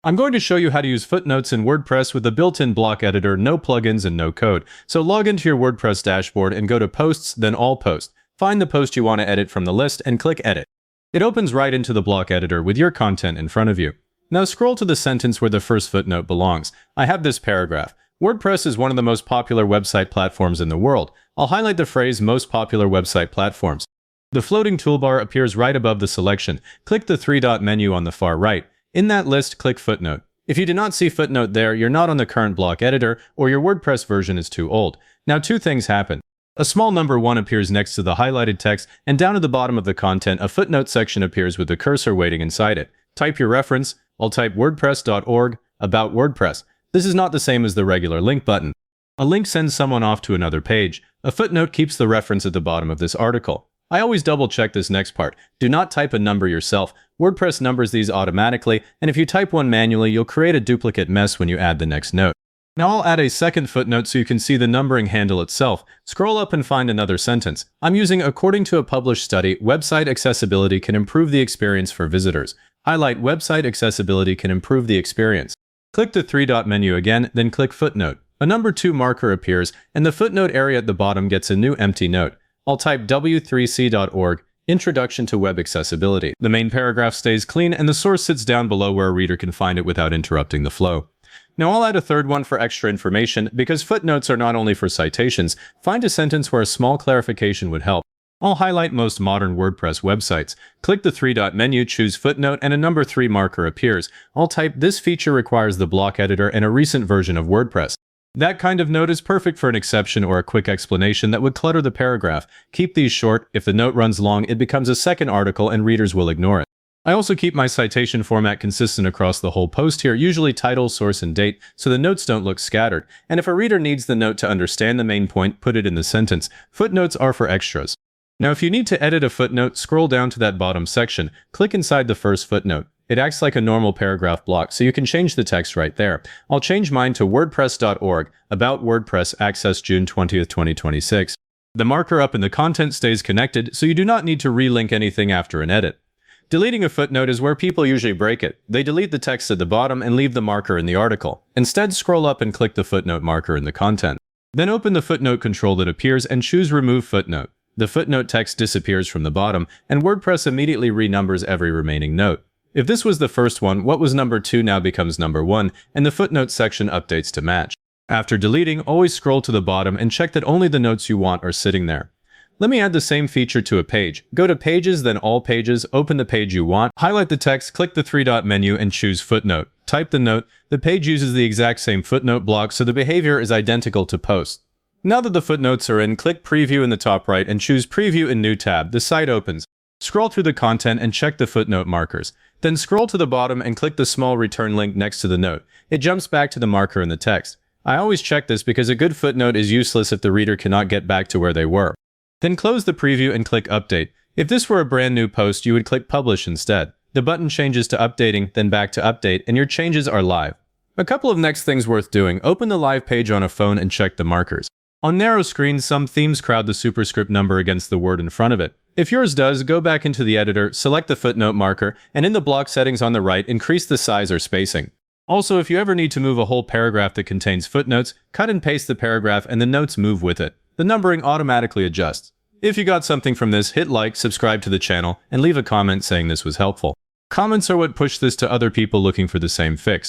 I'm going to show you how to use Footnotes in WordPress with a built-in block editor, no plugins, and no code. So log into your WordPress dashboard and go to Posts, then All Posts. Find the post you want to edit from the list and click Edit. It opens right into the block editor with your content in front of you. Now scroll to the sentence where the first footnote belongs. I have this paragraph. WordPress is one of the most popular website platforms in the world. I'll highlight the phrase most popular website platforms. The floating toolbar appears right above the selection. Click the three-dot menu on the far right. In that list, click Footnote. If you do not see Footnote there, you're not on the current block editor, or your WordPress version is too old. Now two things happen. A small number 1 appears next to the highlighted text, and down at the bottom of the content, a footnote section appears with the cursor waiting inside it. Type your reference. I'll type wordpress.org, about WordPress. This is not the same as the regular link button. A link sends someone off to another page. A footnote keeps the reference at the bottom of this article. I always double-check this next part. Do not type a number yourself. WordPress numbers these automatically, and if you type one manually, you'll create a duplicate mess when you add the next note. Now I'll add a second footnote so you can see the numbering handle itself. Scroll up and find another sentence. I'm using, according to a published study, website accessibility can improve the experience for visitors. Highlight website accessibility can improve the experience. Click the three-dot menu again, then click Footnote. A number 2 marker appears, and the footnote area at the bottom gets a new empty note. I'll type w3c.org, Introduction to Web Accessibility. The main paragraph stays clean, and the source sits down below where a reader can find it without interrupting the flow. Now I'll add a third one for extra information, because footnotes are not only for citations. Find a sentence where a small clarification would help. I'll highlight most modern WordPress websites. Click the three-dot menu, choose Footnote, and a number 3 marker appears. I'll type, this feature requires the block editor and a recent version of WordPress. That kind of note is perfect for an exception or a quick explanation that would clutter the paragraph. Keep these short. If the note runs long, it becomes a second article and readers will ignore it. I also keep my citation format consistent across the whole post here, usually title, source, and date, so the notes don't look scattered. And if a reader needs the note to understand the main point, put it in the sentence. Footnotes are for extras. Now if you need to edit a footnote, scroll down to that bottom section. Click inside the first footnote. It acts like a normal paragraph block, so you can change the text right there. I'll change mine to wordpress.org, about WordPress, access June 20th, 2026. The marker up in the content stays connected, so you do not need to relink anything after an edit. Deleting a footnote is where people usually break it. They delete the text at the bottom and leave the marker in the article. Instead, scroll up and click the footnote marker in the content. Then open the footnote control that appears and choose Remove Footnote. The footnote text disappears from the bottom, and WordPress immediately renumbers every remaining note. If this was the first one, what was number 2 now becomes number 1, and the footnote section updates to match. After deleting, always scroll to the bottom and check that only the notes you want are sitting there. Let me add the same feature to a page. Go to Pages, then All Pages, open the page you want, highlight the text, click the three-dot menu, and choose Footnote. Type the note. The page uses the exact same footnote block, so the behavior is identical to post. Now that the footnotes are in, click Preview in the top right and choose Preview in New tab. The site opens. Scroll through the content and check the footnote markers. Then scroll to the bottom and click the small return link next to the note. It jumps back to the marker in the text. I always check this because a good footnote is useless if the reader cannot get back to where they were. Then close the preview and click Update. If this were a brand new post, you would click Publish instead. The button changes to Updating, then back to Update, and your changes are live. A couple of next things worth doing. Open the live page on a phone and check the markers. On narrow screens, some themes crowd the superscript number against the word in front of it. If yours does, go back into the editor, select the footnote marker, and in the block settings on the right, increase the size or spacing. Also, if you ever need to move a whole paragraph that contains footnotes, cut and paste the paragraph and the notes move with it. The numbering automatically adjusts. If you got something from this, hit like, subscribe to the channel, and leave a comment saying this was helpful. Comments are what push this to other people looking for the same fix.